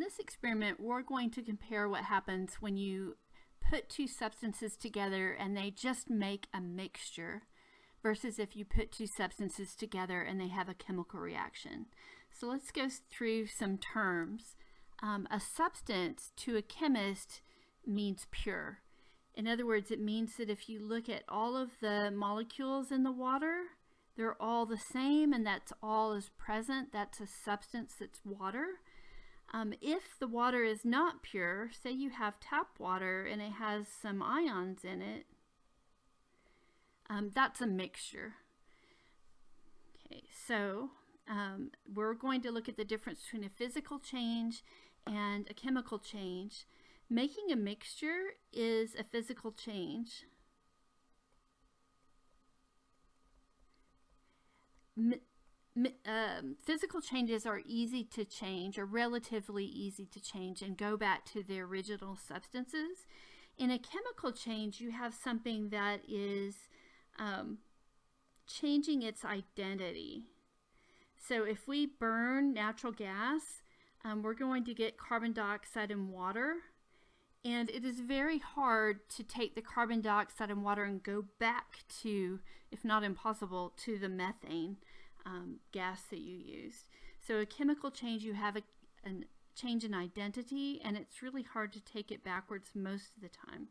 this experiment, we're going to compare what happens when you put two substances together and they just make a mixture versus if you put two substances together and they have a chemical reaction. So let's go through some terms. A substance to a chemist means pure. In other words, it means that if you look at all of the molecules in the water, they're all the same and that's all is present. That's a substance that's water. If the water is not pure, say you have tap water and it has some ions in it, that's a mixture. Okay, so we're going to look at the difference between a physical change and a chemical change. Making a mixture is a physical change. Physical changes are easy to change, or relatively easy to change, and go back to the original substances. In a chemical change, you have something that is changing its identity. So if we burn natural gas, we're going to get carbon dioxide and water, and it is very hard to take the carbon dioxide and water and go back to, if not impossible, to the methane gas that you used. So a chemical change, you have a change in identity, and it's really hard to take it backwards most of the time.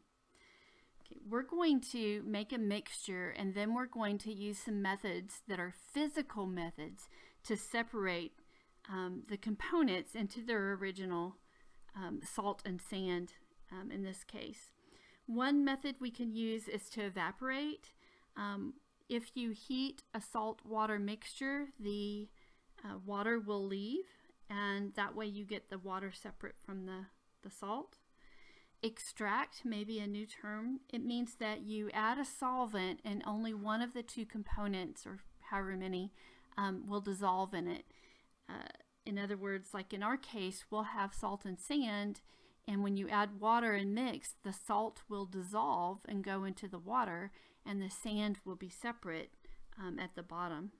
Okay, we're going to make a mixture, and then we're going to use some methods that are physical methods to separate the components into their original salt and sand in this case. One method we can use is to evaporate. If you heat a salt-water mixture, the water will leave, and that way you get the water separate from the salt. Extract may be a new term. It means that you add a solvent and only one of the two components, or however many, will dissolve in it. In other words, like in our case, we'll have salt and sand, and when you add water and mix, the salt will dissolve and go into the water, and the sand will be separate at the bottom.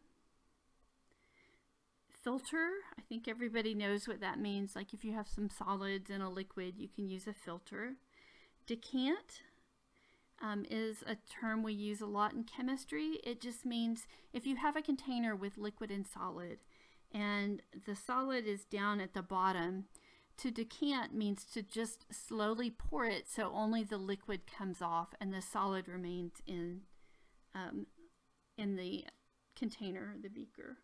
Filter, I think everybody knows what that means. Like if you have some solids in a liquid, you can use a filter. Decant is a term we use a lot in chemistry. It just means if you have a container with liquid and solid, and the solid is down at the bottom, to decant means to just slowly pour it so only the liquid comes off and the solid remains in the container, the beaker.